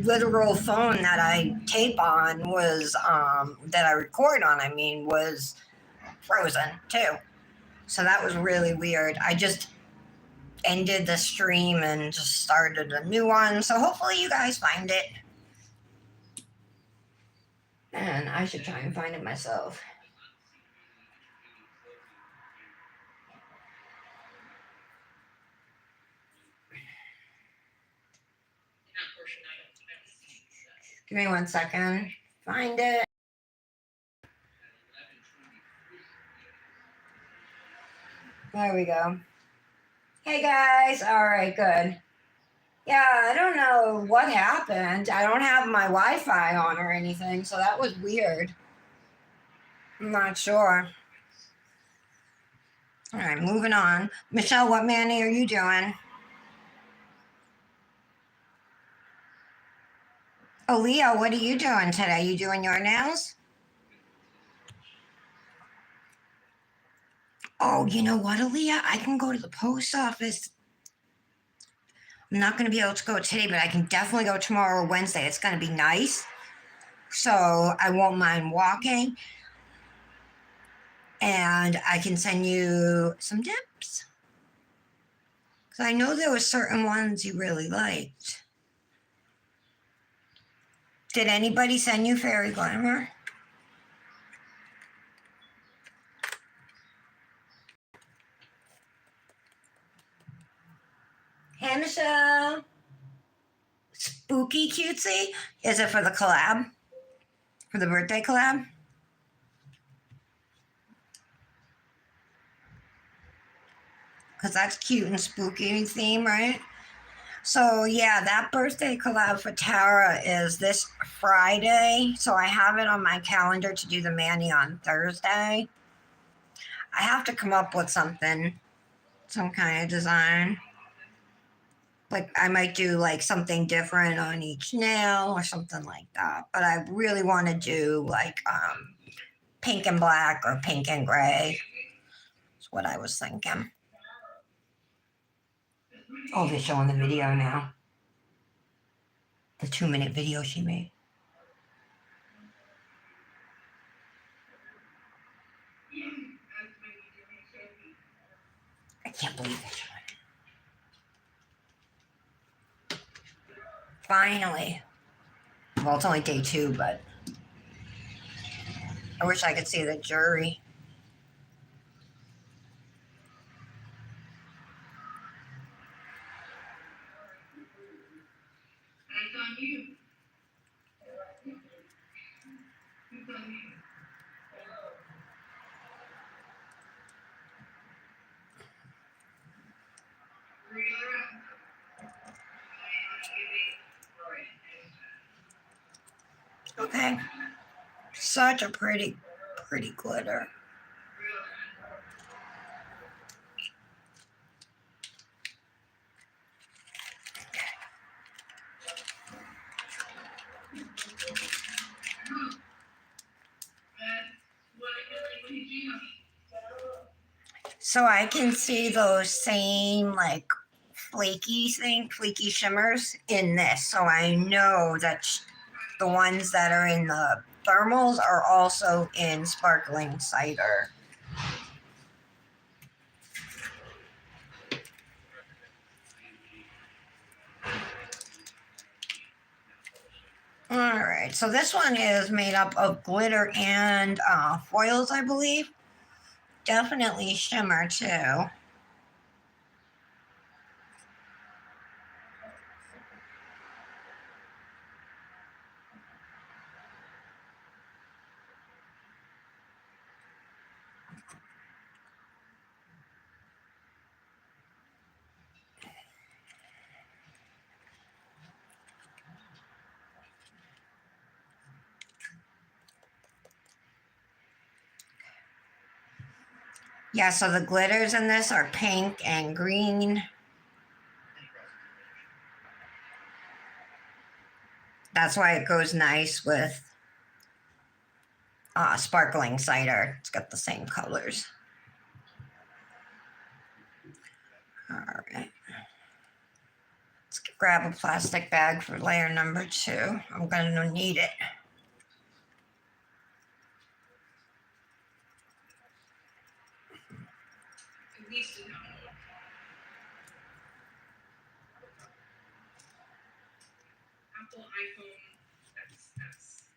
literal phone that I tape on was, that I record on, I mean, was frozen too. So that was really weird. I just ended the stream and just started a new one. So hopefully you guys find it. And I should try and find it myself. Give me 1 second. Find it. There we go. Hey guys. All right, good. Yeah, I don't know what happened. I don't have my Wi-Fi on or anything, so that was weird. I'm not sure. All right, moving on. Michelle, what Manny are you doing? Oh, Leo, what are you doing today? You doing your nails? Oh, you know what, Aaliyah? I can go to the post office. I'm not going to be able to go today, but I can definitely go tomorrow or Wednesday. It's going to be nice. So I won't mind walking. And I can send you some dips. Because I know there were certain ones you really liked. Did anybody send you Fairy Glamour? Hey, Michelle. Spooky cutesy? Is it for the collab? For the birthday collab? Because that's cute and spooky theme, right? So yeah, that birthday collab for Tara is this Friday. So I have it on my calendar to do the Manny on Thursday. I have to come up with something, some kind of design. Like I might do like something different on each nail or something like that. But I really want to do like pink and black or pink and gray. That's what I was thinking. Oh, they're showing the video now. The 2-minute video she made. I can't believe it. Finally. Well, it's only day 2, but I wish I could see the jury. Okay. Such a pretty glitter. So I can see those same like flaky shimmers in this. So I know that the ones that are in the thermals are also in sparkling cider. All right, so this one is made up of glitter and foils, I believe. Definitely shimmer too. Yeah, so the glitters in this are pink and green. That's why it goes nice with sparkling cider. It's got the same colors. All right. Let's get grab a plastic bag for layer number 2. I'm going to need it. At least in download. Apple iPhone XS.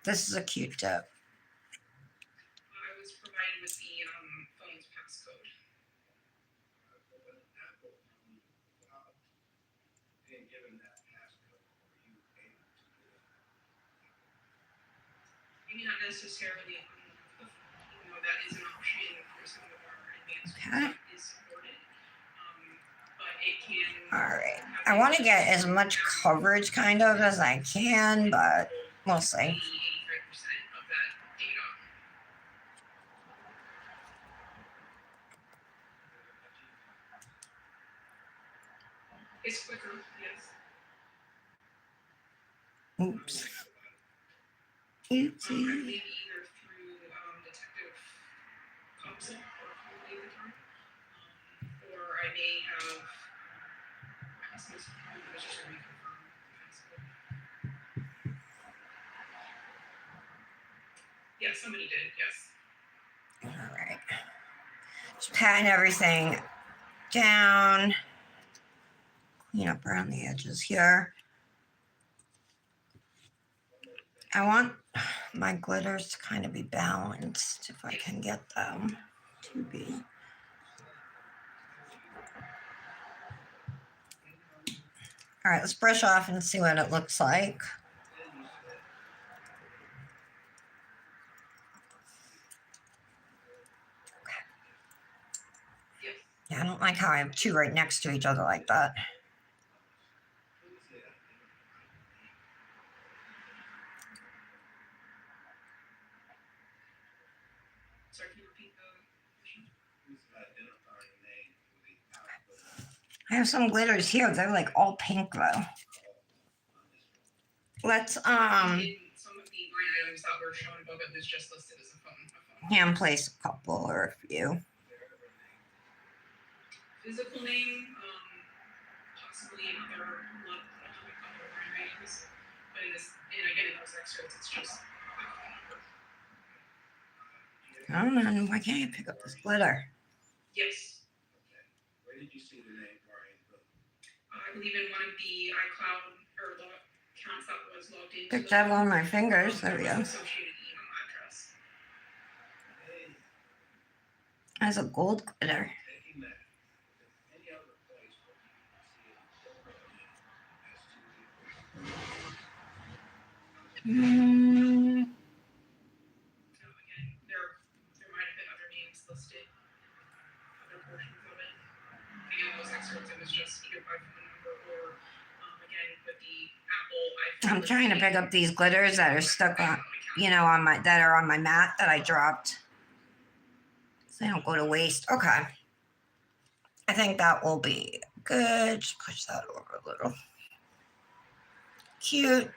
This is a cute tip. I was provided with the phone's passcode. Maybe not necessarily, that is an option for some of our advanced Okay. is supported. But it can. All right. I want to get as much coverage kind of as I can, but we'll see. 85% of that data. It's quicker, yes. Oops. I Oopsie. believe either through Detective Thompson or through the time, or I may have. I guess this was just a reconfirm the passcode. Yeah, somebody did. Yes. All right. Just patting everything down. Clean up around the edges here. I want my glitters to kind of be balanced if I can get them to be. All right, let's brush off and see what it looks like. Yeah, I don't like how I have 2 right next to each other like that. Sorry, can you repeat the question? I have some glitters here. They're like all pink though. Let's In some of the line items that were shown above it was just listed as a phone. hand place a couple or a few. Physical name, possibly other line items, but and again in those excerpts, it's just a phone number. Oh man, why can't you pick up this glitter? Yes. Where did you see the name Brian Book? I believe in one of the iCloud or the accounts that was logged into. Picked up on my fingers. There we go. Associated email address. Hey, That's a gold glitter. taking that. Any other place where you can see it as to Mm, So again, there might have been other names listed, other portions of it. Again, those excerpts, it was just either by phone number or again with the Apple iPhone. I'm trying to pick up these glitters that are stuck on, on my mat that I dropped. So they don't go to waste. Okay. I think that will be good. Just push that over a little. Cute.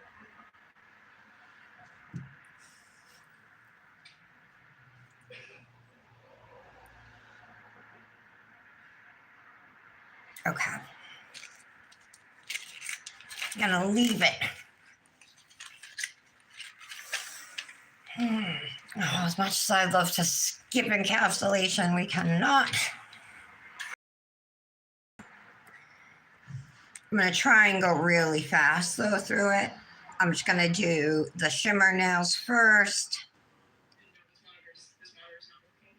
Okay. I'm gonna leave it. Oh, as much as I'd love to skip encapsulation, we cannot. I'm gonna try and go really fast though through it. I'm just gonna do the shimmer nails first. This monitor's not working.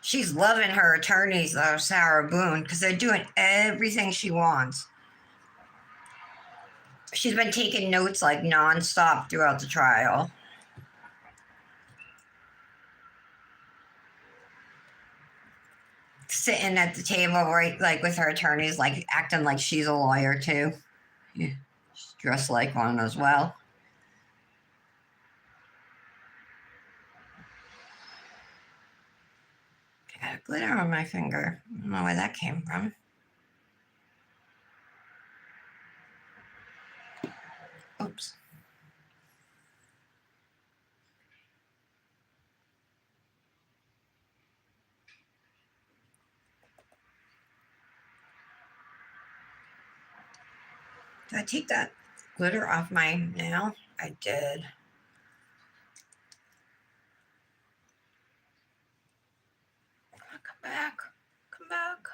She's loving her attorneys though, Sarah Boone, because they're doing everything she wants. She's been taking notes like nonstop throughout the trial. Sitting at the table, right, like with her attorneys, like acting like she's a lawyer too. Yeah, she's dressed like one as well. Got a glitter on my finger. I don't know where that came from. Did I take that glitter off my nail? I did. Come back. Come back.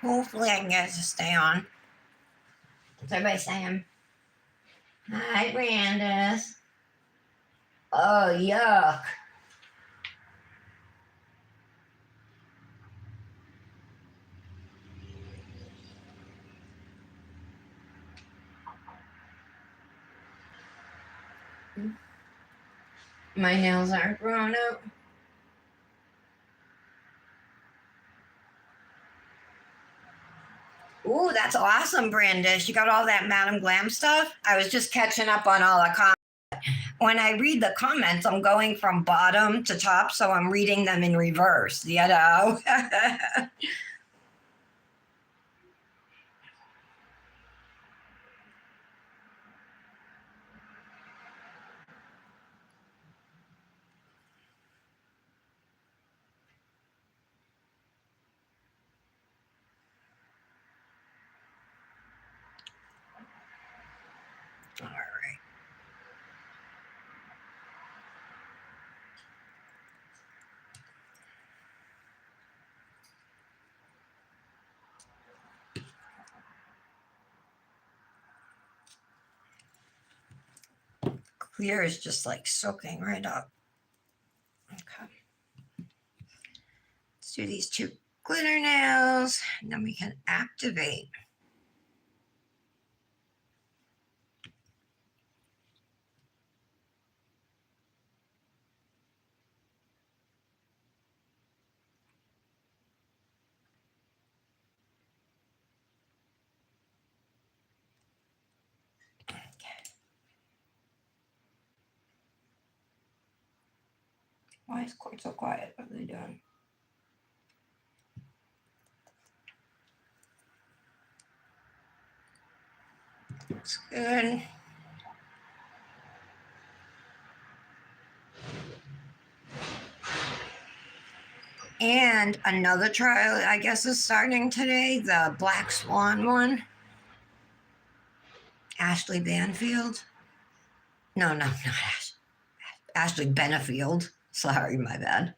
Hopefully I can get it to stay on. What's everybody saying? Hi, Brandis. Oh, yuck. My nails aren't grown up. Ooh, that's awesome, Brandis. You got all that Madam Glam stuff? I was just catching up on all the comments. When I read the comments, I'm going from bottom to top, so I'm reading them in reverse, you know? All right. Clear is just like soaking right up. Okay. Let's do these two glitter nails, and then we can activate. Why is Court so quiet? What are they doing? Looks good. And another trial, I guess, is starting today, the Black Swan one. Ashley Banfield. No, not Ashley Benefield. Sorry, my bad.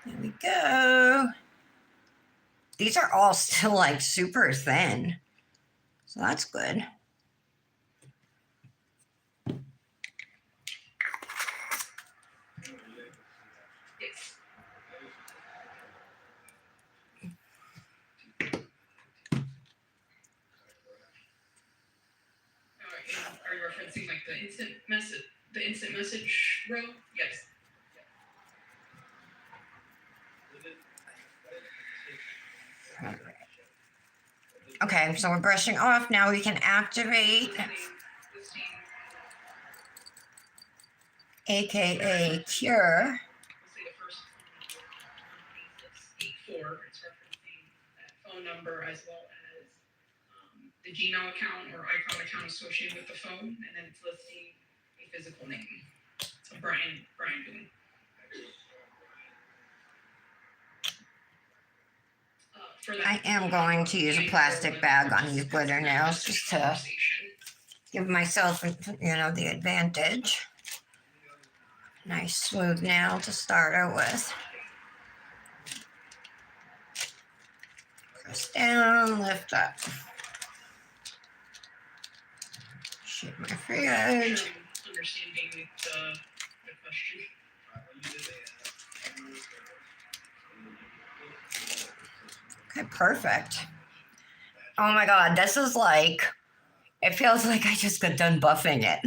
There we go. These are all still like super thin. So that's good. Yes. Are you referencing like the instant message row? Yes. All right. Okay, so we're brushing off. Now we can activate, Listing, aka cure. let's say the first phone number, 8684. It's referencing that phone number as well as the Gmail account or iCloud account associated with the phone, and then it's listing a physical name. So Brian Boone. For that, I am going to use a plastic bag on these glitter nails just to give myself, the advantage. Nice smooth nail to start out with. Press down, lift up. Shake my fridge. Understanding the question. Okay, perfect. Oh my God, this is like, it feels like I just got done buffing it.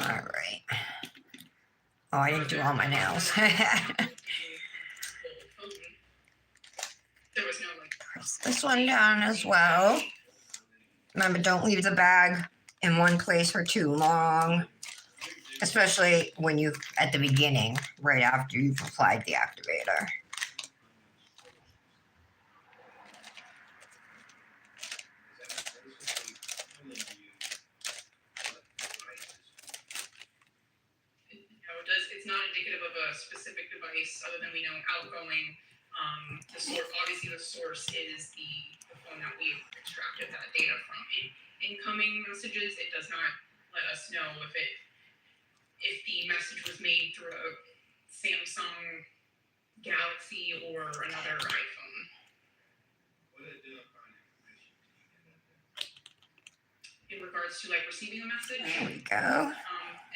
All right. Oh, I didn't do all my nails. There was no like. Press this one down as well. Remember, don't leave the bag in one place for too long, especially when you at the beginning, right after you've applied the activator. It does. It's not indicative of a specific device, other than we know outgoing. The source, obviously, the source is the phone that we extracted that data from. Incoming messages, it does not let us know if the message was made through a Samsung Galaxy or another iPhone. What identifying information do you get? In regards to like receiving a message, There we go.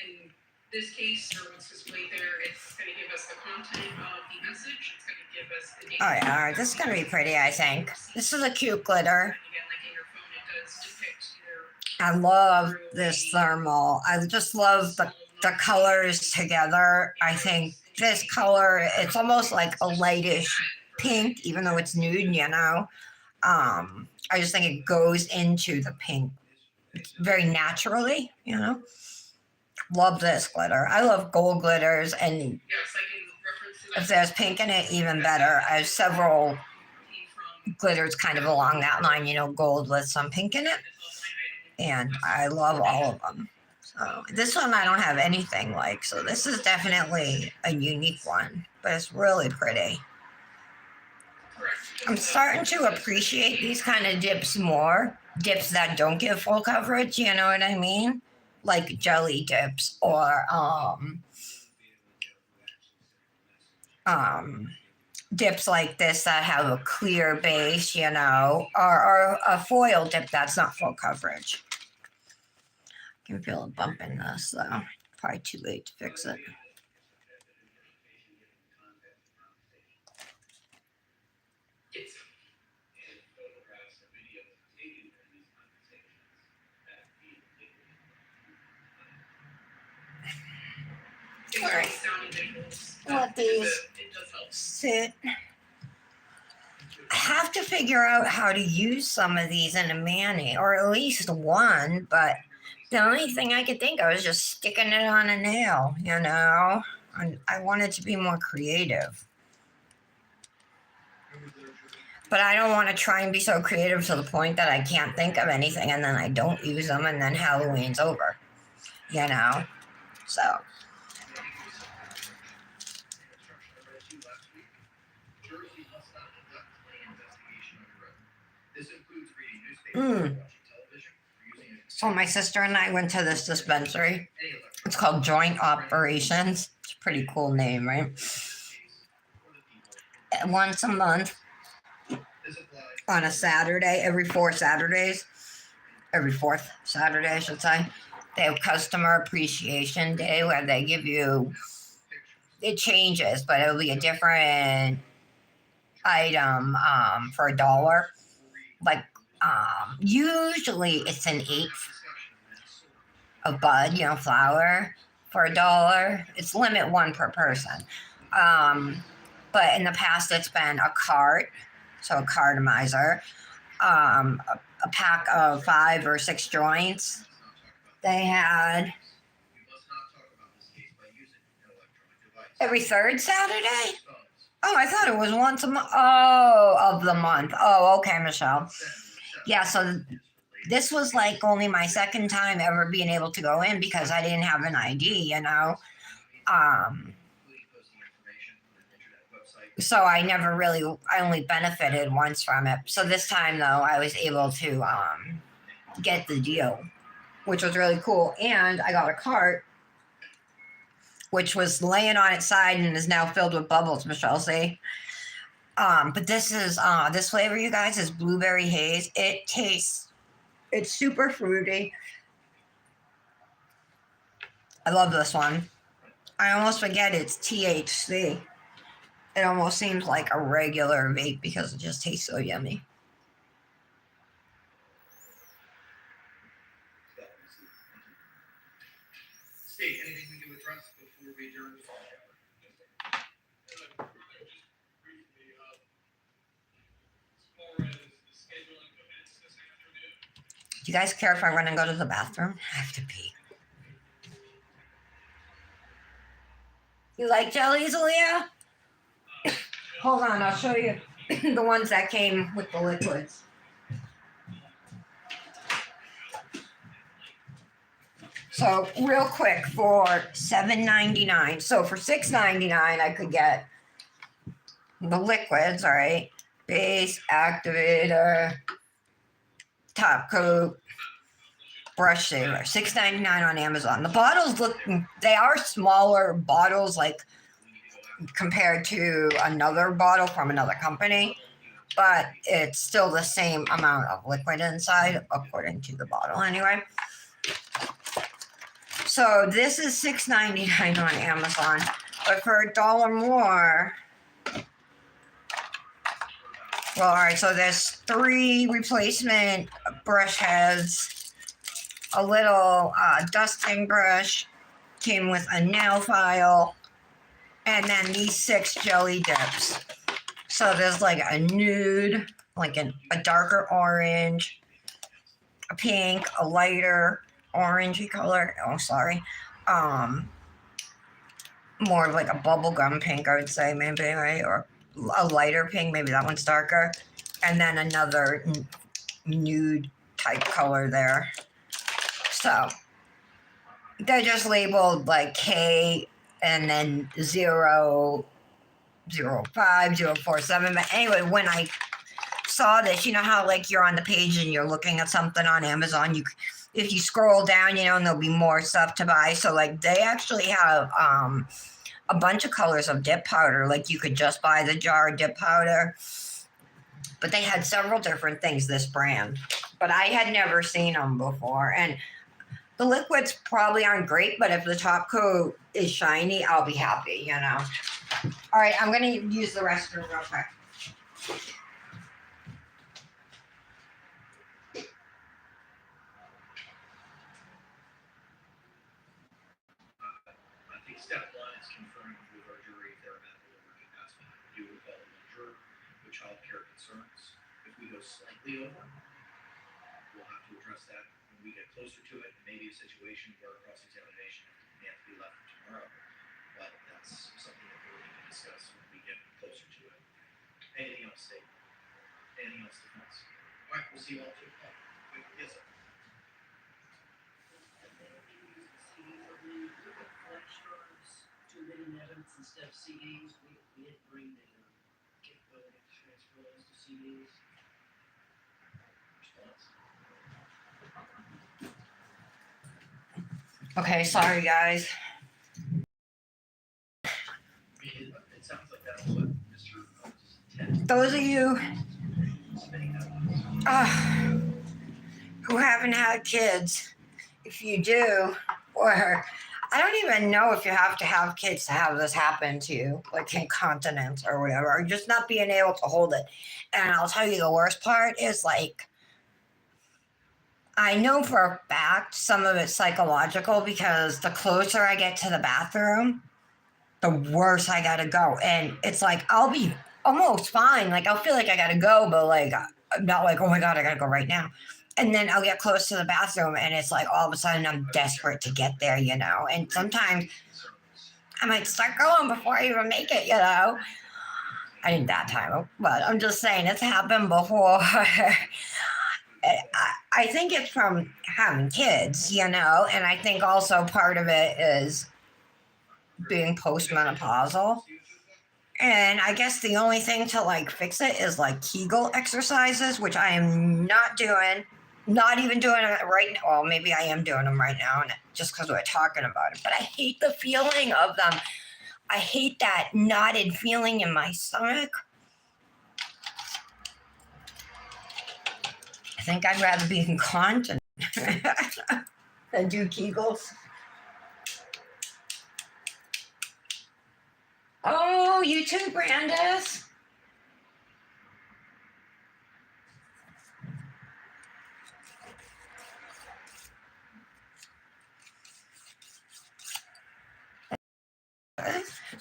in this case, or what's displayed there, it's going to give us the content of the message. It's going to give us the data. Oh yeah, all right, this is gonna be pretty, I think. This is a cute glitter. And again, like in your phone, it does depict your I love this thermal. I just love the colors together. I think this color, it's almost like a lightish pink, even though it's nude, you know. I just think it goes into the pink very naturally, you know. Love this glitter. I love gold glitters, and Yes, like in reference to that. if there's pink in it, even better. I have several Came from glitters kind of along that line, you know, gold with some pink in it, and I love all of them. So this one I don't have anything like, so this is definitely a unique one, but it's really pretty. correct. I'm starting to appreciate these kind of dips more. Dips that don't give full coverage, you know what I mean? Like jelly dips or dips like this that have a clear base, you know, or a foil dip that's not full coverage. I can feel a bump in this though. Probably too late to fix it. It's And photographs or videos taken during these conversations that feed things Alright. like sound and visuals. Let these It does help. sit. I have to figure out how to use some of these in a mani, or at least one, but the only thing I could think of is just sticking it on a nail, you know? I wanted to be more creative. But I don't want to try and be so creative to the point that I can't think of anything and then I don't use them and then Halloween's over, you know? So, Jersey must not conduct any investigation on your own. This includes reading newspapers, Mm. watching television, or using a so my sister and I went to this dispensary. any electronic It's called Joint Operations. It's a pretty cool name, right? Once a month This applies on a Saturday, every fourth Saturday, I should say. They have customer appreciation day where they give you, it changes, but it'll be a different item for $1. Like usually it's an eighth of bud, you know, flower for $1. It's limit one per person. But in the past it's been a cart, so a cartomizer, a pack of 5 or 6 joints. They had every third Saturday. Oh, I thought it was once a month. Oh, of the month. Oh, okay, Michelle. Yeah, so this was like only my second time ever being able to go in because I didn't have an ID, you know. So I only benefited once from it. So this time though, I was able to get the deal, which was really cool. And I got a cart, which was laying on its side and is now filled with bubbles, Michelle, see? But this is, this flavor, you guys, is blueberry haze. It's super fruity. I love this one. I almost forget it's THC. It almost seems like a regular vape because it just tastes so yummy. Do you guys care if I run and go to the bathroom? I have to pee. You like jellies, Aaliyah? Hold on, I'll show you the ones that came with the liquids. So real quick for $7.99. So for $6.99, I could get the liquids, all right? Base, activator, top coat, brush saver. $6.99 on Amazon. The bottles look, they are smaller bottles, like compared to another bottle from another company, but it's still the same amount of liquid inside, according to the bottle anyway. So this is $6.99 on Amazon, but for $1 more, well, all right, so there's 3 replacement brush heads, a little dusting brush, came with a nail file, and then these 6 jelly dips. So there's like a nude, like a darker orange, a pink, a lighter orangey color. Oh, sorry. More like a bubblegum pink, I would say, maybe, right? Or a lighter pink, maybe that one's darker. And then another nude type color there. So they're just labeled like K and then 0, 05, 047. But anyway, when I saw this, you know how like you're on the page and you're looking at something on Amazon, if you scroll down, you know, and there'll be more stuff to buy. So like they actually have a bunch of colors of dip powder. Like you could just buy the jar of dip powder, but they had several different things, this brand, but I had never seen them before. And the liquids probably aren't great, but if the top coat is shiny, I'll be happy, you know. All right, I'm gonna use the restroom real quick. I think step 1 is confirming with our jury if they're at over capacity. You would call the juror with childcare concerns. If we go slightly over, we'll have to address that when we get closer to it. It may be a situation where cross-examination may have to be left for tomorrow, but that's something that we'll need to discuss when we get closer to it. Anything else, State? Anything else, defense? All right, we'll see you all at 2 o'clock. Yes, sir. Too many evidence instead of CDs. We didn't bring the capability to transfer those to CDs. Response? Okay, sorry guys. It sounds like that's what Mr. Ted Those of you spinning out. who haven't had kids, if you do, or I don't even know if you have to have kids to have this happen to you, like incontinence or whatever, or just not being able to hold it. And I'll tell you the worst part is like, I know for a fact some of it's psychological because the closer I get to the bathroom, the worse I gotta go. And it's like, I'll be almost fine. Like, I'll feel like I gotta go, but like, I'm not like, oh my God, I gotta go right now. And then I'll get close to the bathroom and it's like all of a sudden I'm desperate to get there, you know. And sometimes I might start going before I even make it, you know. I didn't that time, but I'm just saying it's happened before. I think it's from having kids, you know, and I think also part of it is being postmenopausal. And I guess the only thing to like fix it is like Kegel exercises, which I am not doing. Not even doing it right now. Well, maybe I am doing them right now, and just because we're talking about it. But I hate the feeling of them. I hate that knotted feeling in my stomach. I think I'd rather be incontinent than do Kegels. Oh, you too, Brandis.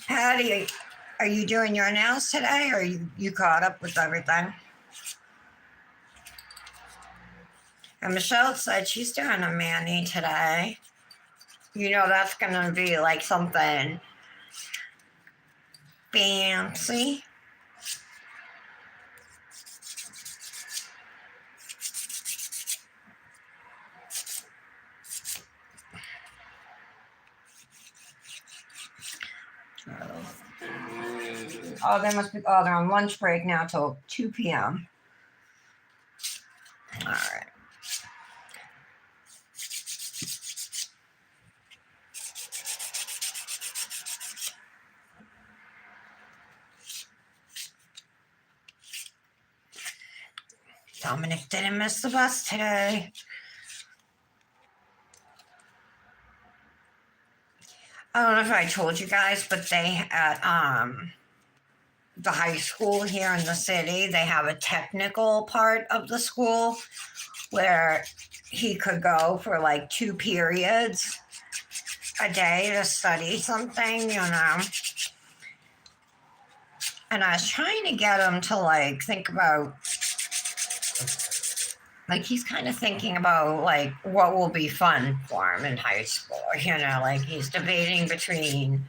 Patty, are you doing your nails today, or you caught up with everything? And Michelle said she's doing a mani today. You know, that's going to be like something fancy. Oh, they must be. Oh, they're on lunch break now till 2 p.m. All right. Dominic didn't miss the bus today. I don't know if I told you guys, but they at the high school here in the city, they have a technical part of the school where he could go for like 2 periods a day to study something, you know. And I was trying to get him to like think about, like he's kind of thinking about like what will be fun for him in high school, you know, like he's debating between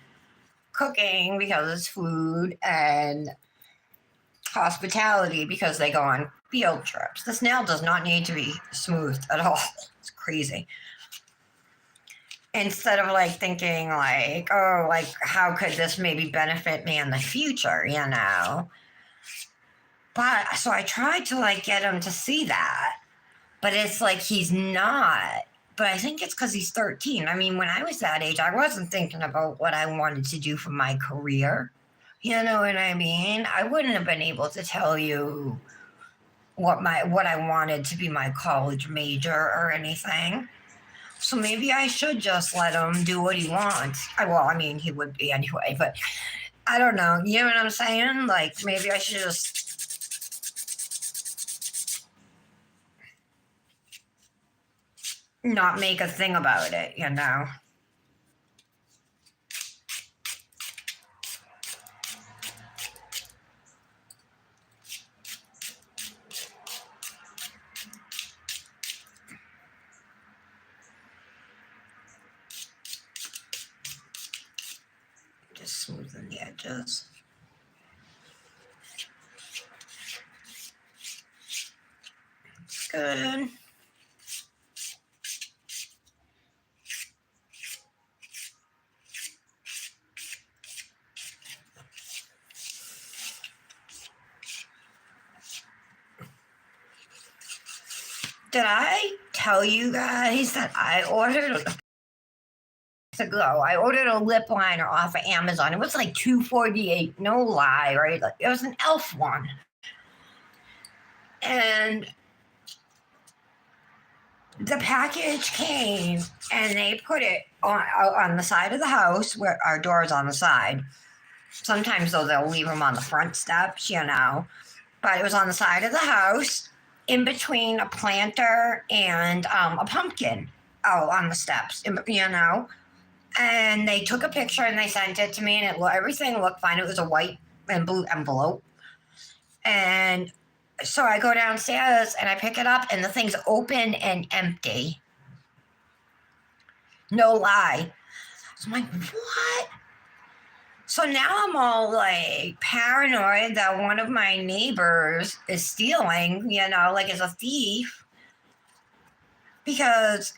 cooking because it's food and hospitality because they go on field trips. This nail does not need to be smoothed at all. It's crazy. Instead of like thinking like, oh, like how could this maybe benefit me in the future, you know? But so I tried to like get him to see that, but it's like he's not. But I think it's because he's 13. I mean, when I was that age, I wasn't thinking about what I wanted to do for my career. You know what I mean? I wouldn't have been able to tell you what I wanted to be my college major or anything. So maybe I should just let him do what he wants. Well, I mean, he would be anyway, but I don't know. You know what I'm saying? Like maybe I should just not make a thing about it, you know? Just smoothing the edges. Good. Did I tell you guys that I ordered ago? I ordered a lip liner off of Amazon. It was like $2.48, no lie, right? Like it was an elf one. And the package came and they put it on the side of the house where our door is on the side. Sometimes though they'll leave them on the front steps, you know. But it was on the side of the house in between a planter and a pumpkin on the steps, you know. And they took a picture and they sent it to me and everything looked fine. It was a white and blue envelope. And so I go downstairs and I pick it up and the thing's open and empty. No lie. So I'm like, what? So now I'm all like paranoid that one of my neighbors is stealing, you know, like is a thief. Because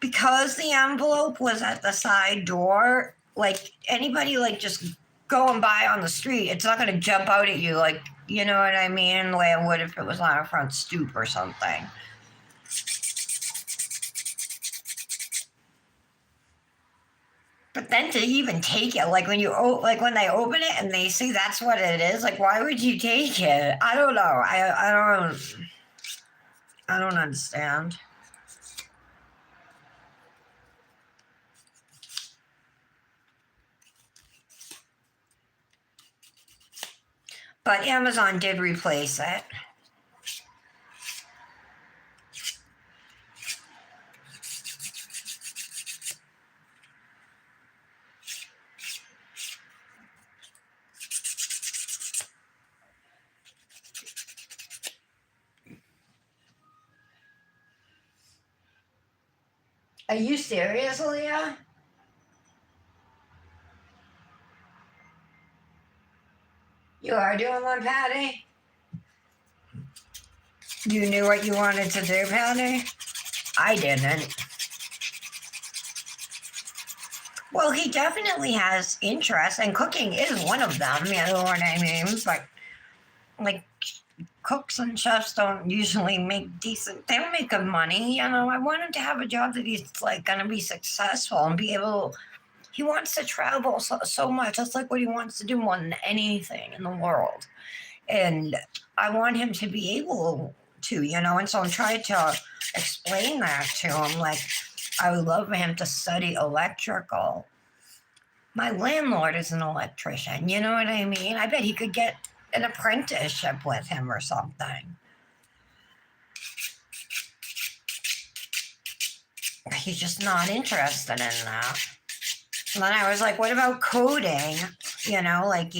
the envelope was at the side door, like anybody like just going by on the street, it's not gonna jump out at you like, you know what I mean, the way it would if it was on a front stoop or something. But then to even take it, like when when they open it and they see that's what it is, like why would you take it? I don't know. I don't understand. But Amazon did replace it. Are you serious, Leah? You are doing one, Patty? You knew what you wanted to do, Patty? I didn't. Well, he definitely has interest, and cooking is one of them, you know what I mean? But, like, cooks and chefs don't usually make decent, they don't make good money, you know? I want him to have a job that he's, like, gonna be successful and be able, he wants to travel so much. That's, like, what he wants to do more than anything in the world. And I want him to be able to, you know? And so I'm trying to explain that to him, like, I would love for him to study electrical. My landlord is an electrician, you know what I mean? I bet he could get an apprenticeship with him or something. He's just not interested in that. And then I was like, what about coding? You know, like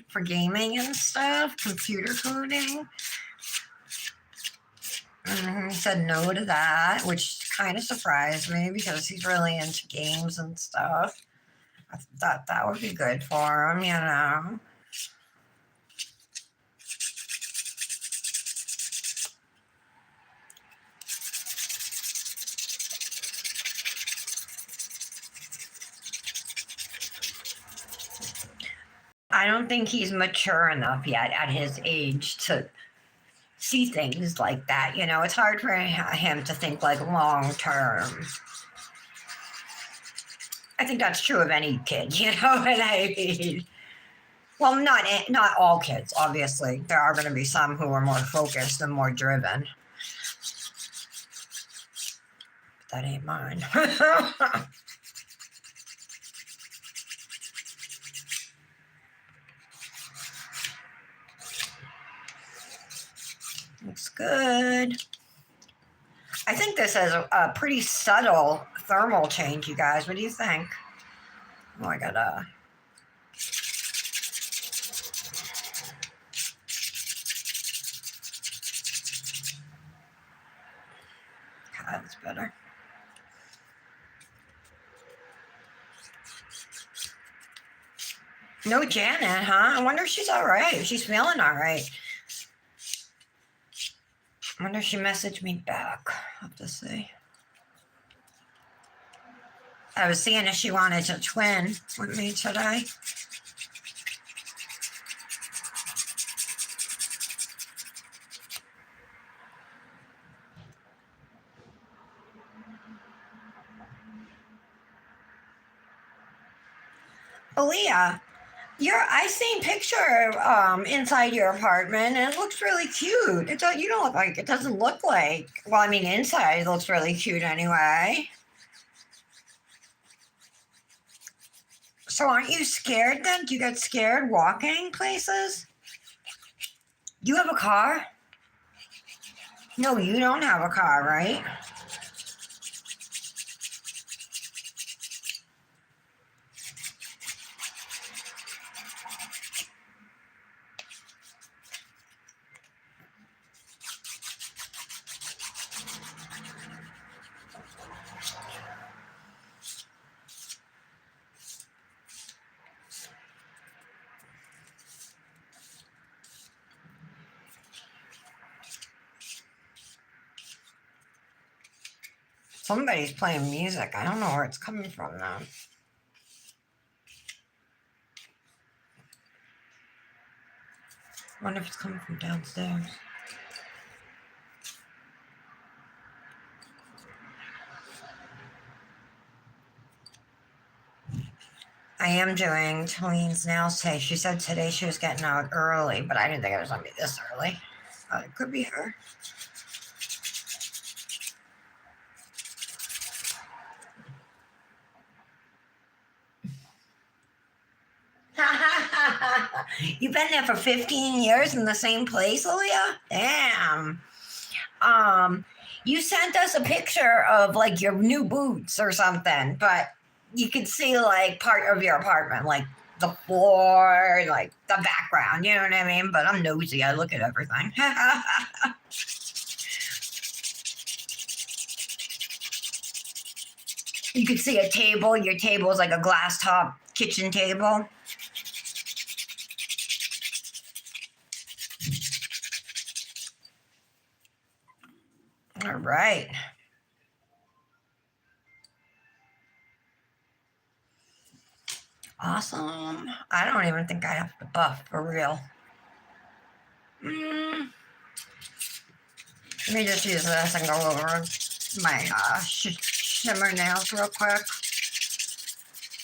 for gaming and stuff, computer coding. He said no to that, which kind of surprised me because he's really into games and stuff. I thought that would be good for him, you know. I don't think he's mature enough yet at his age to see things like that. You know, it's hard for him to think like long term. I think that's true of any kid, you know what I mean? Well, not all kids, obviously. There are going to be some who are more focused and more driven. But that ain't mine. Looks good. I think this has a pretty subtle thermal change, you guys. What do you think? Oh, I gotta. God, that's better. No Janet, huh? I wonder if she's all right. If she's feeling all right. I wonder if she messaged me back. I'll have to see. I was seeing if she wanted to twin with me today. Aaliyah, I seen picture inside your apartment and it looks really cute. You don't look like it doesn't look like, well, I mean inside it looks really cute anyway. So aren't you scared then? Do you get scared walking places? You have a car? No, you don't have a car, right? Somebody's playing music. I don't know where it's coming from now. I wonder if it's coming from downstairs. I am doing Talene's nails today. She said today she was getting out early, but I didn't think it was going to be this early. It could be her. You've been there for 15 years in the same place, Aaliyah? Damn. You sent us a picture of like your new boots or something, but you could see like part of your apartment, like the floor, like the background, you know what I mean? But I'm nosy. I look at everything. You could see a table. Your table is like a glass top kitchen table. All right. Awesome. I don't even think I have to buff for real. Let me just use this and go over my shimmer nails real quick.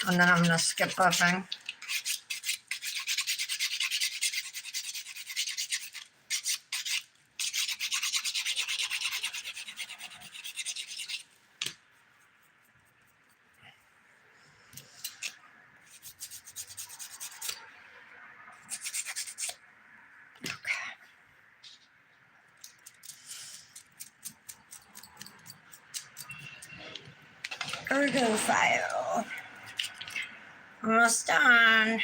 And then I'm going to skip buffing. Ergo file. Almost done.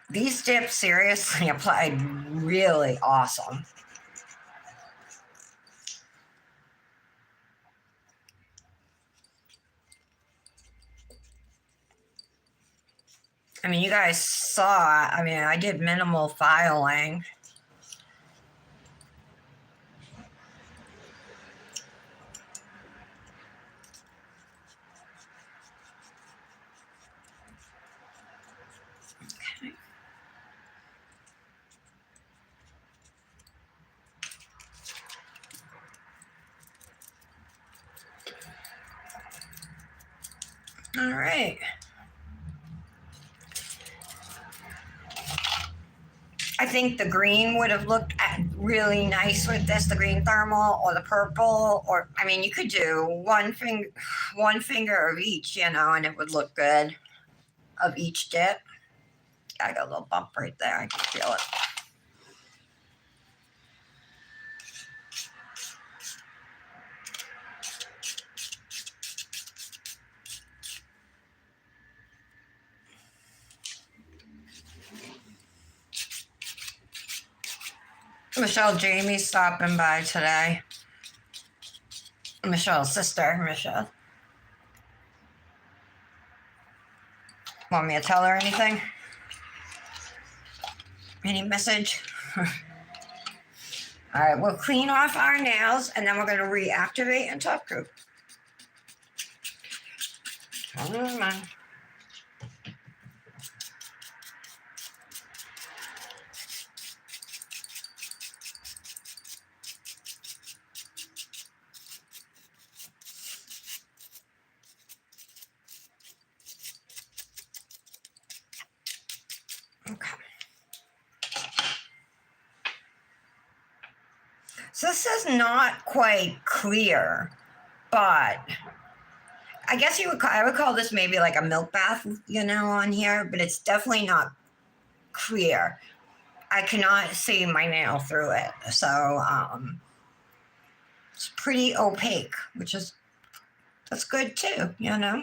These dips seriously applied really awesome. I mean, you guys saw, I mean, I did minimal filing. Okay. All right. I think the green would have looked really nice with this, the green thermal or the purple, or I mean, you could do one finger of each, you know, and it would look good of each dip. I got a little bump right there. I can feel it. Michelle Jamie's stopping by today. Michelle's sister, Michelle. Want me to tell her anything? Any message? All right, we'll clean off our nails and then we're going to reactivate and top coat. Come on. Okay. So this is not quite clear, but I guess I would call this maybe like a milk bath, you know, on here, but it's definitely not clear. I cannot see my nail through it. So it's pretty opaque, that's good too, you know.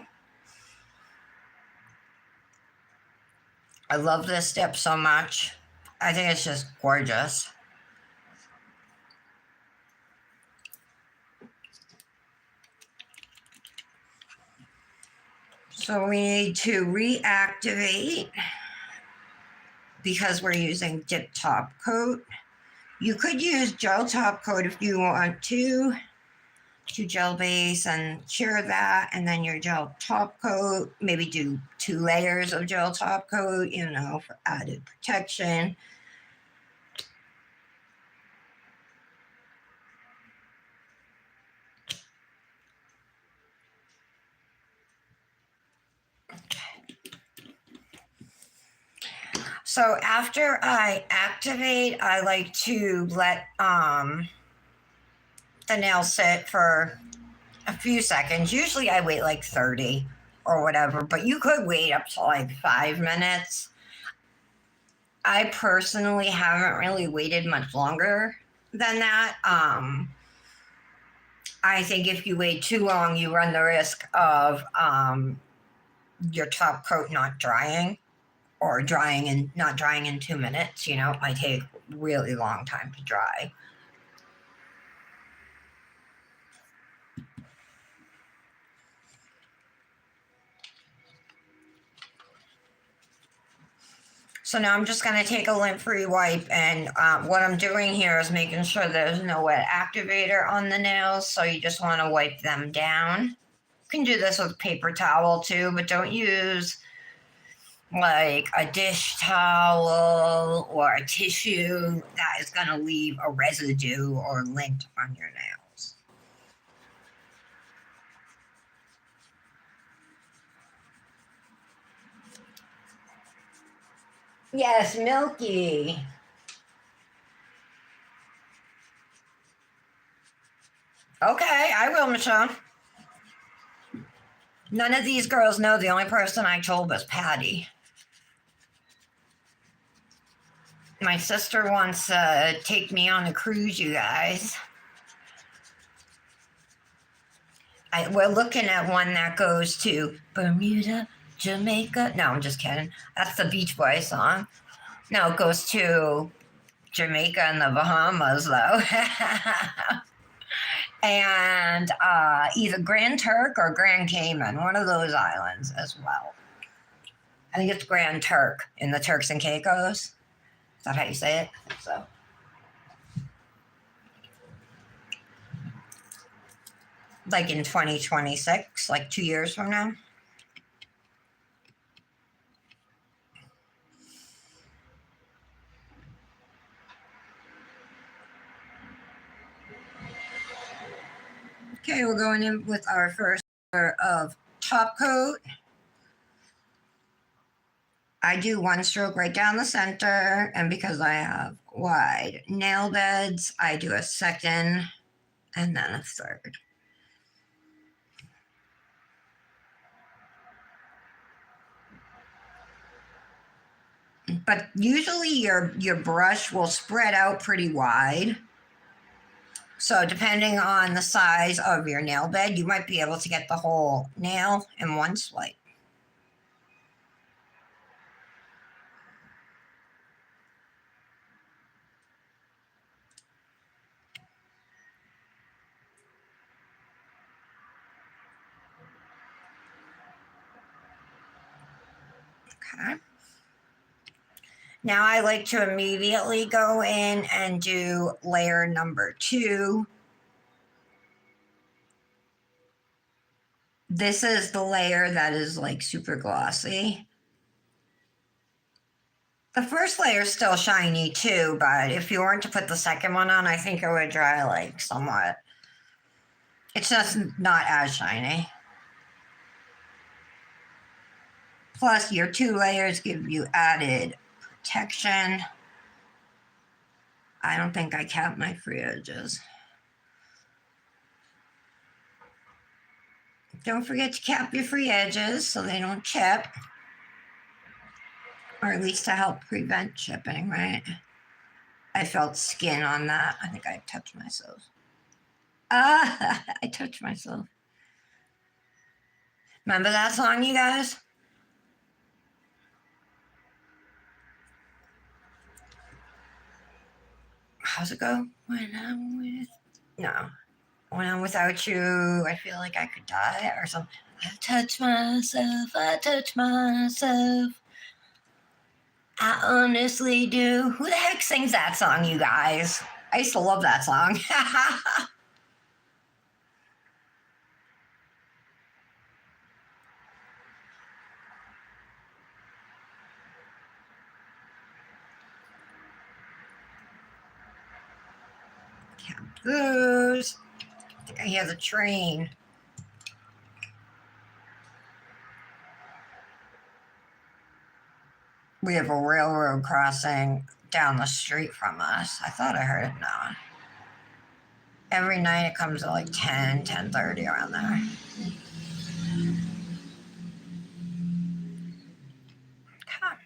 I love this dip so much. I think it's just gorgeous. So we need to reactivate because we're using dip top coat. You could use gel top coat if you want to gel base and cure that, and then your gel top coat, maybe do 2 layers of gel top coat, you know, for added protection. So after I activate, I like to let the nail sit for a few seconds. Usually I wait like 30 or whatever, but you could wait up to like 5 minutes. I personally haven't really waited much longer than that. I think if you wait too long, you run the risk of your top coat not drying or drying and not drying in 2 minutes. You know, it might take a really long time to dry. So now I'm just going to take a lint-free wipe, and what I'm doing here is making sure there's no wet activator on the nails, so you just want to wipe them down. You can do this with a paper towel too, but don't use like a dish towel or a tissue that is going to leave a residue or lint on your nails. Yes, Milky. Okay, I will, Michelle. None of these girls know the only person I told was Patty. My sister wants to take me on a cruise, you guys. We're looking at one that goes to Bermuda, Jamaica. No, I'm just kidding. That's the Beach Boys song. No, it goes to Jamaica and the Bahamas, though. And either Grand Turk or Grand Cayman, one of those islands as well. I think it's Grand Turk in the Turks and Caicos. Is that how you say it? I think so. Like in 2026, like 2 years from now. Okay, we're going in with our first layer of top coat. I do one stroke right down the center, and because I have wide nail beds, I do a second and then a third. But usually your brush will spread out pretty wide. So depending on the size of your nail bed, you might be able to get the whole nail in one swipe. Okay. Now I like to immediately go in and do layer number 2. This is the layer that is like super glossy. The first layer is still shiny too, but if you weren't to put the second one on, I think it would dry like somewhat. It's just not as shiny. Plus, your 2 layers give you added protection. I don't think I count my free edges. Don't forget to cap your free edges so they don't chip. Or at least to help prevent chipping, right? I felt skin on that. I think I touched myself. I touched myself. Remember that song, you guys? How's it go? When I'm without you, I feel like I could die or something. I touch myself. I honestly do. Who the heck sings that song, you guys? I used to love that song. Count those. I think I hear the train. We have a railroad crossing down the street from us. I thought I heard it now. Every night it comes at like 10, 10:30 around there. Okay.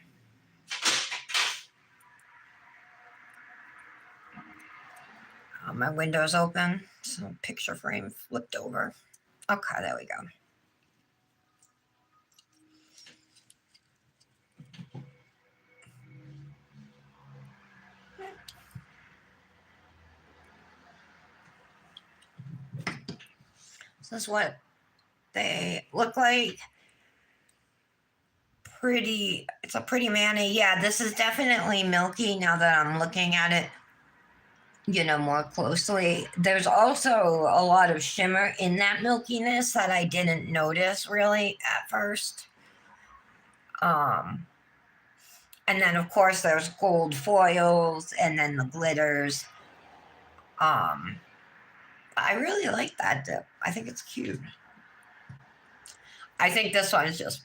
My window's open, So picture frame flipped over. Okay, there we go. So this is what they look like. Pretty, it's a pretty manny. Yeah, this is definitely milky now that I'm looking at it, more closely. There's also a lot of shimmer in that milkiness that I didn't notice really at first. And then of course there's gold foils and then the glitters. I really like that dip. I think it's cute. I think this one is just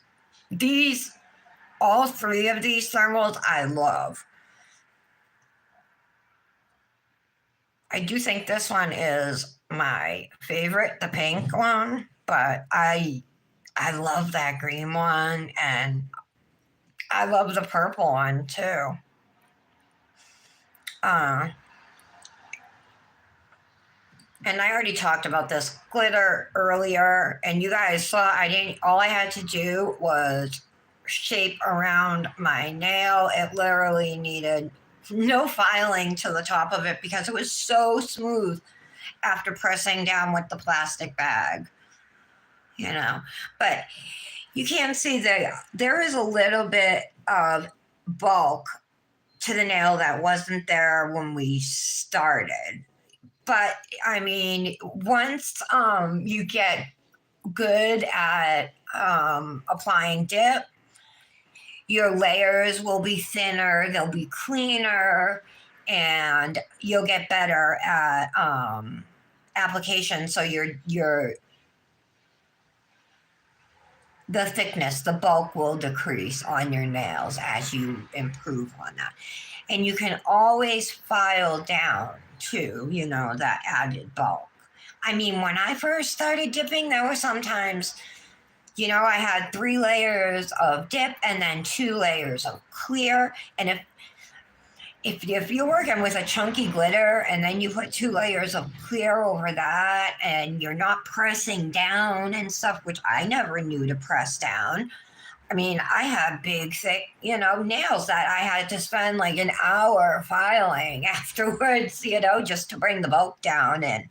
all three of these thermals I love. I do think this one is my favorite, the pink one, but I love that green one and I love the purple one too. And I already talked about this glitter earlier, and you guys saw all I had to do was shape around my nail. It literally needed no filing to the top of it because it was so smooth after pressing down with the plastic bag. But you can see that there is a little bit of bulk to the nail that wasn't there when we started. But I mean, once you get good at applying dip, your layers will be thinner, they'll be cleaner, and you'll get better at application. So the thickness, the bulk will decrease on your nails as you improve on that. And you can always file down too, that added bulk. I mean, when I first started dipping, there were sometimes, I had 3 layers of dip and then 2 layers of clear. And if you're working with a chunky glitter and then you put 2 layers of clear over that and you're not pressing down and stuff, which I never knew to press down. I mean, I had big, thick, nails that I had to spend like an hour filing afterwards, just to bring the bulk down and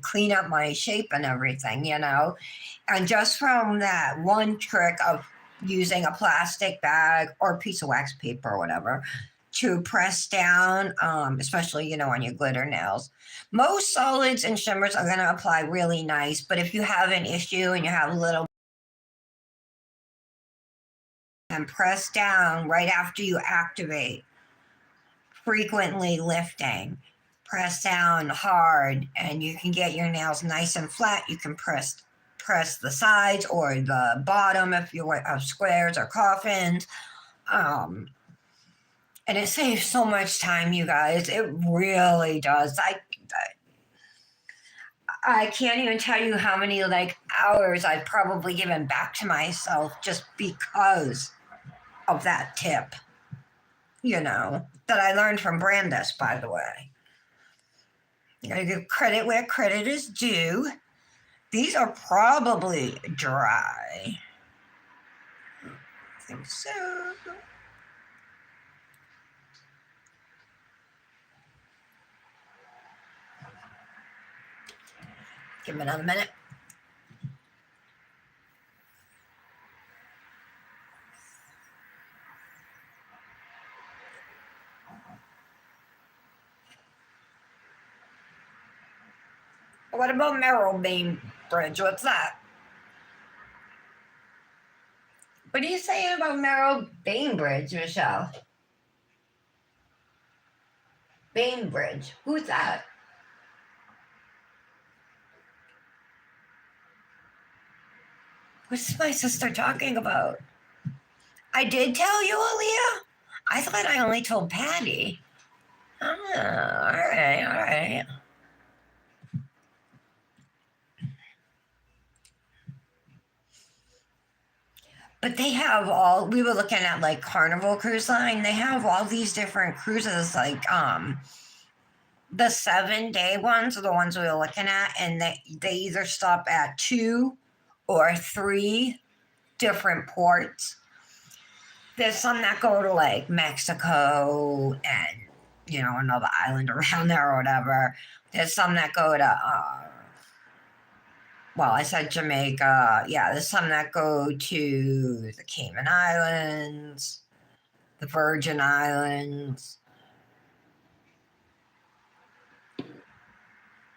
clean up my shape and everything, And just from that one trick of using a plastic bag or a piece of wax paper or whatever to press down, especially, on your glitter nails. Most solids and shimmers are going to apply really nice, but if you have an issue and you have a little and press down right after you activate, frequently lifting, press down hard, and you can get your nails nice and flat. You can press the sides or the bottom if you have squares or coffins. And it saves so much time, you guys. It really does. I can't even tell you how many hours I've probably given back to myself just because of that tip, that I learned from Brandis, by the way. You gotta give credit where credit is due. These are probably dry. I think so. Give them another minute. What about Marrowbane Bridge? What's that? What are you saying about Bainbridge, Michelle? Bainbridge. Who's that? What's my sister talking about? I did tell you, Aaliyah? I thought I only told Patty. Oh, all right. But they have we were looking at Carnival Cruise Line. They have all these different cruises The 7-day ones are the ones we were looking at, and they either stop at 2 or 3 different ports. There's some that go to like Mexico and another island around there or whatever. There's some that go to well, I said Jamaica. Yeah, there's some that go to the Cayman Islands, the Virgin Islands,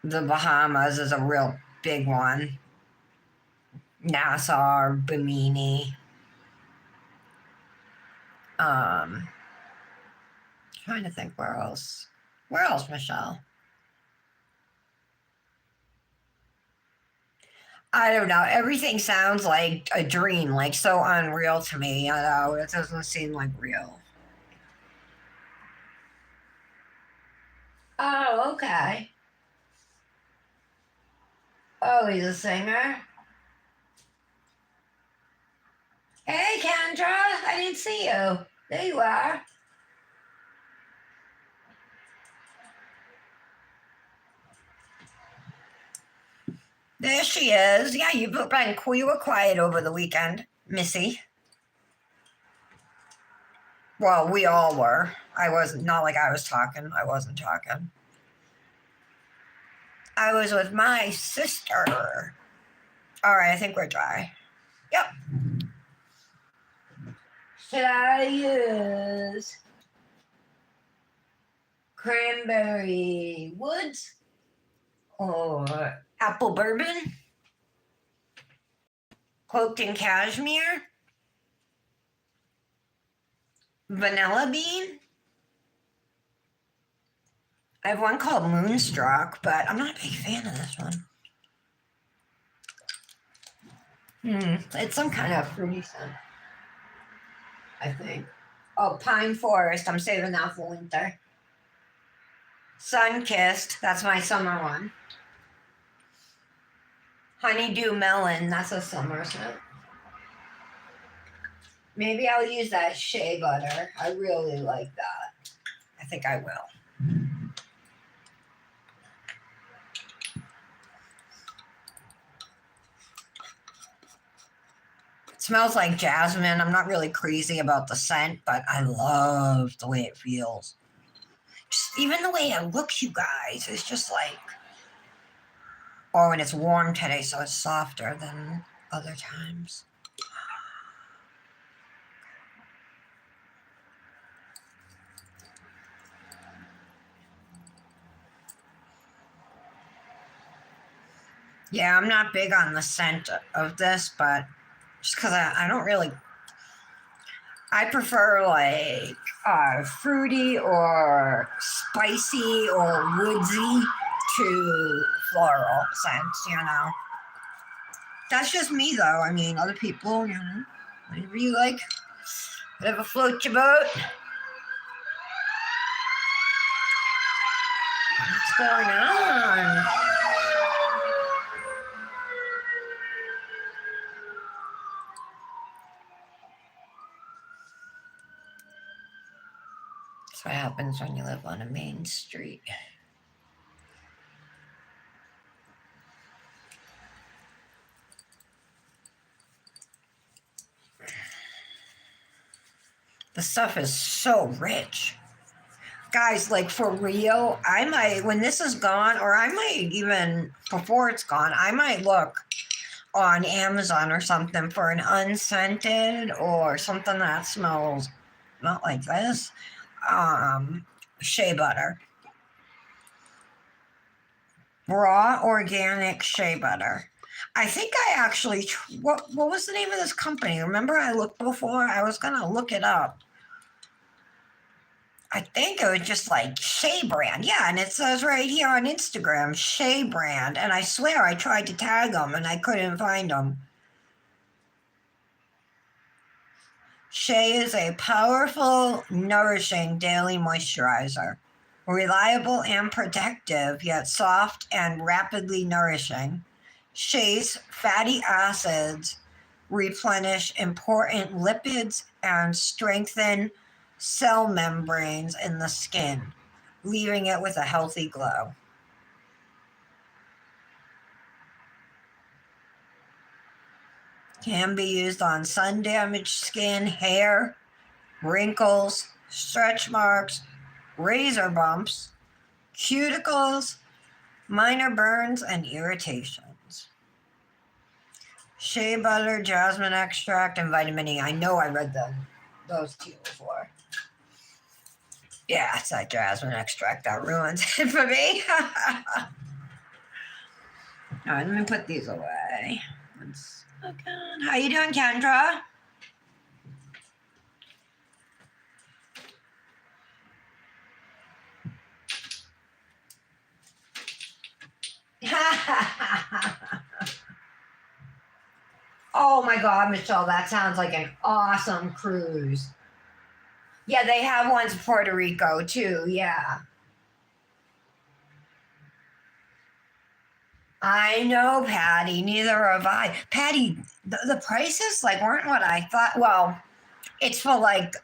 the Bahamas is a real big one. Nassau, Bimini. Trying to think where else. Where else, Michelle? I don't know. Everything sounds like a dream, like so unreal to me. I know it doesn't seem like real. Oh, okay. Oh, he's a singer. Hey, Kendra, I didn't see you. There you are. There she is. Yeah, you were quiet over the weekend, Missy. Well, we all were. I wasn't, not like I was talking. I wasn't talking. I was with my sister. All right, I think we're dry. Yep. Should I use Cranberry Woods or apple bourbon? Cloaked in cashmere? Vanilla bean? I have one called Moonstruck, but I'm not a big fan of this one. It's some kind of fruity scent, I think. Oh, Pine Forest. I'm saving that for winter. Sun Kissed. That's my summer one. Honeydew Melon. That's a summer scent. Maybe I'll use that shea butter. I really like that. I think I will. It smells like jasmine. I'm not really crazy about the scent, but I love the way it feels. Just even the way it looks, you guys, it's just like, oh, and it's warm today, so it's softer than other times. Yeah, I'm not big on the scent of this, but just because I don't really, I prefer like fruity or spicy or woodsy to floral scents, That's just me though. I mean, other people, whatever you like, whatever floats your boat. What's going on? That's what happens when you live on a main street. The stuff is so rich. Guys, like for real, I might, when this is gone, or I might even, before it's gone, I might look on Amazon or something for an unscented or something that smells not like this, shea butter. Raw organic shea butter. I think I actually, what was the name of this company? Remember I looked before? I was going to look it up. I think it was just like Shea Brand. Yeah, and it says right here on Instagram, Shea Brand. And I swear I tried to tag them and I couldn't find them. Shea is a powerful, nourishing daily moisturizer. Reliable and protective, yet soft and rapidly nourishing. Shea's fatty acids replenish important lipids and strengthen cell membranes in the skin, leaving it with a healthy glow. Can be used on sun-damaged skin, hair, wrinkles, stretch marks, razor bumps, cuticles, minor burns, and irritations. Shea butter, jasmine extract, and vitamin E. I know I read those two before. Yeah, it's that jasmine extract that ruins it for me. All right, let me put these away. One second. How you doing, Kendra? Oh my God, Michelle, that sounds like an awesome cruise. Yeah, they have ones in Puerto Rico too. Yeah. I know, Patty. Neither have I. Patty, the prices like weren't what I thought. Well, it's for like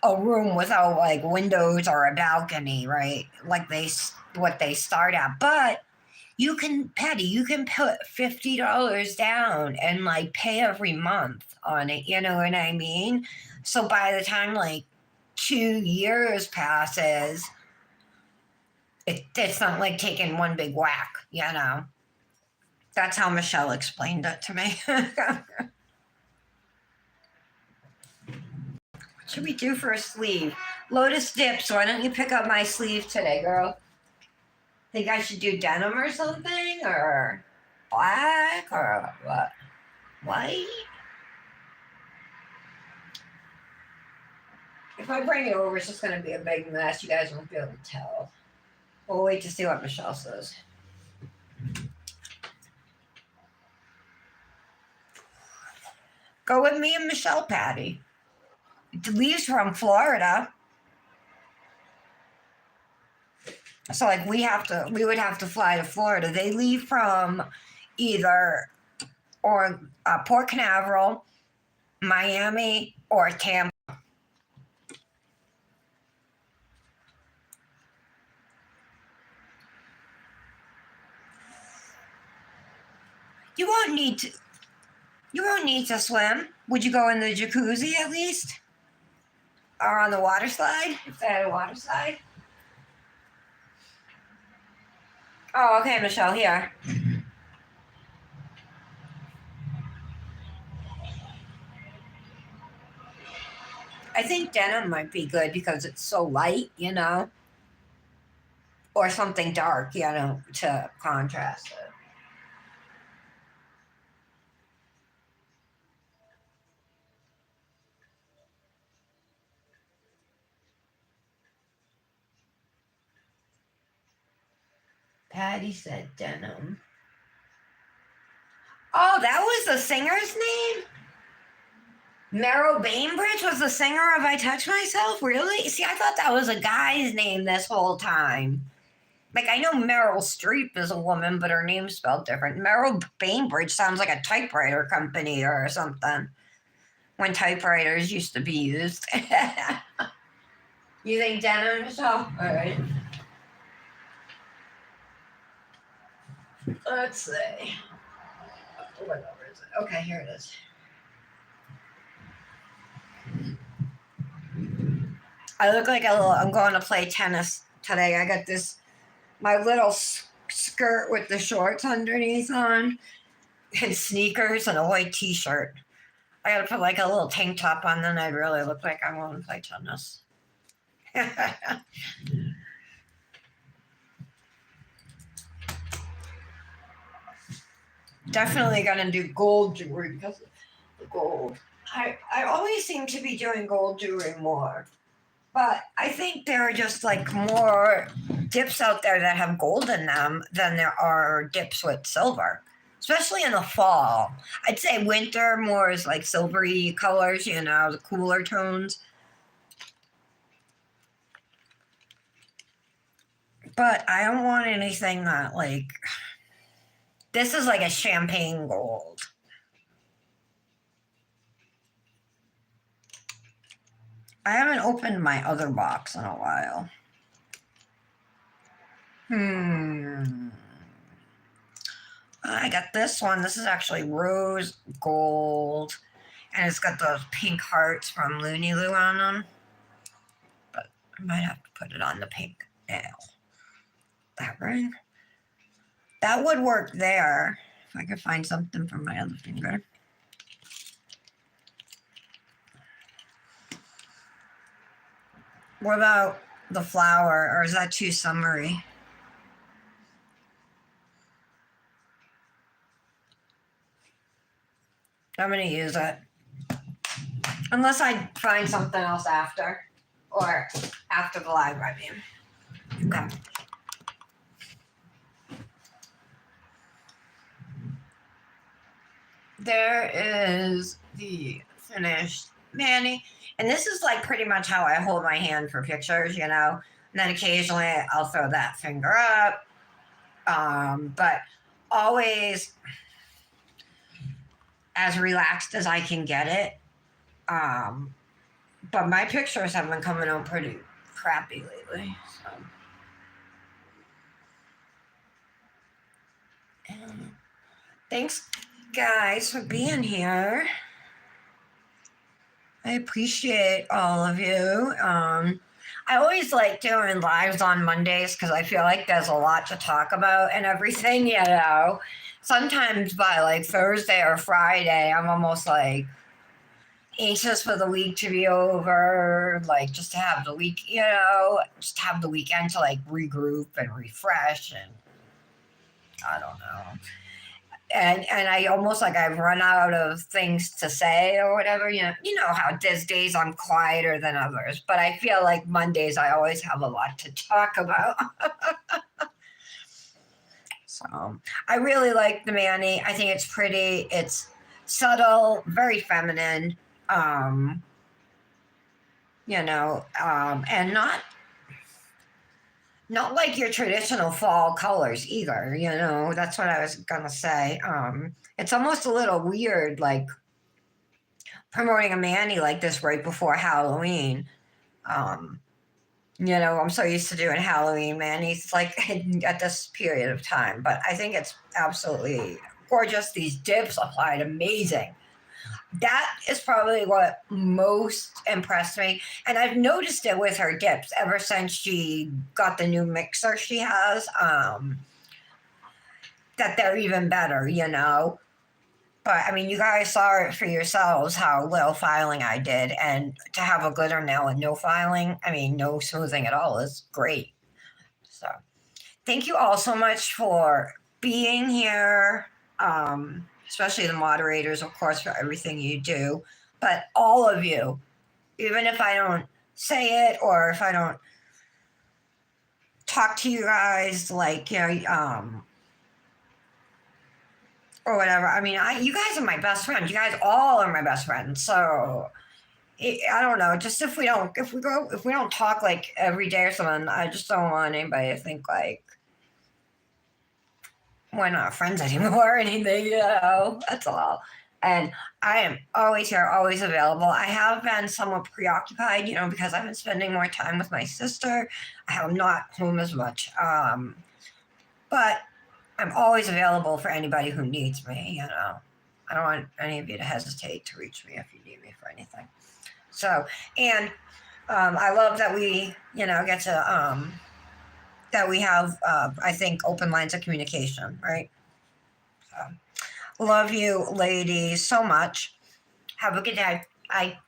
a room without like windows or a balcony, right? Like what they start at. But you can, Patty, you can put $50 down and like pay every month on it. You know what I mean? So by the time like 2 years passes, it's not like taking one big whack, you know? That's how Michelle explained it to me. What should we do for a sleeve? Lotus Dips, why don't you pick up my sleeve today, girl? Think I should do denim or something? Or black? Or what? White? If I bring it over, it's just going to be a big mess. You guys won't be able to tell. We'll wait to see what Michelle says. Go with me and Michelle, Patty. It leaves from Florida. So like we would have to fly to Florida. They leave from either Port Canaveral, Miami, or Tampa. You won't need to. You won't need to swim. Would you go in the jacuzzi at least, or on the water slide if they had a water slide? Oh, okay, Michelle. Here. I think denim might be good because it's so light, you know, or something dark, you know, to contrast it. Patty said denim. Oh, that was the singer's name? Meryl Bainbridge was the singer of I Touch Myself? Really? See, I thought that was a guy's name this whole time. Like, I know Meryl Streep is a woman, but her name's spelled different. Meryl Bainbridge sounds like a typewriter company or something when typewriters used to be used. You think denim, Michelle? All right. Let's see. What number is it? Okay, here it is. I look like I'm going to play tennis today. I got my little skirt with the shorts underneath on and sneakers and a white t-shirt. I gotta put like a little tank top on, then I'd really look like I'm going to play tennis. Definitely gonna do gold jewelry because of the gold. I always seem to be doing gold jewelry more. But I think there are just like more dips out there that have gold in them than there are dips with silver, especially in the fall. I'd say winter more is like silvery colors, you know, the cooler tones. But I don't want anything that like, this is like a champagne gold. I haven't opened my other box in a while. I got this one. This is actually rose gold, and it's got those pink hearts from Looney Loo on them. But I might have to put it on the pink nail. That ring. That would work there if I could find something for my other finger. What about the flower, or is that too summery? I'm gonna use it. Unless I find something else after. Or after the live, I mean. Okay. There is the finished Manny. And this is like pretty much how I hold my hand for pictures, you know. And then occasionally I'll throw that finger up. But always as relaxed as I can get it. But my pictures have been coming out pretty crappy lately. So. And thanks, guys, for being here. I appreciate all of you. I always like doing lives on Mondays because I feel like there's a lot to talk about and everything, you know. Sometimes by like Thursday or Friday, I'm almost like anxious for the week to be over, like just to have the week, you know, just have the weekend to like regroup and refresh, and I don't know. And I almost like I've run out of things to say or whatever. You know how there's days I'm quieter than others, but I feel like Mondays I always have a lot to talk about. So I really like the Manny. I think it's pretty. It's subtle, very feminine. You know, and not like your traditional fall colors either, you know. That's what I was gonna say. It's almost a little weird, like promoting a Manny like this right before Halloween. You know, I'm so used to doing Halloween Manny's like at this period of time, but I think it's absolutely gorgeous. These dips applied amazing. That is probably what most impressed me. And I've noticed it with her dips ever since she got the new mixer she has, that they're even better, you know. But I mean, you guys saw it for yourselves how little filing I did. And to have a glitter nail with no filing, I mean, no smoothing at all is great. So thank you all so much for being here. Especially the moderators, of course, for everything you do. But all of you, even if I don't say it or if I don't talk to you guys, like, you know, or whatever. I mean, you guys are my best friends. You guys all are my best friends. So I don't know. Just if we don't talk like every day or something, I just don't want anybody to think like we're not friends anymore or anything, you know. That's all. And I am always here, always available. I have been somewhat preoccupied, you know, because I've been spending more time with my sister. I'm not home as much. But I'm always available for anybody who needs me, you know. I don't want any of you to hesitate to reach me if you need me for anything. So, and I love that we, you know, get to that we have, I think, open lines of communication, right? So, love you, ladies, so much. Have a good day. Bye.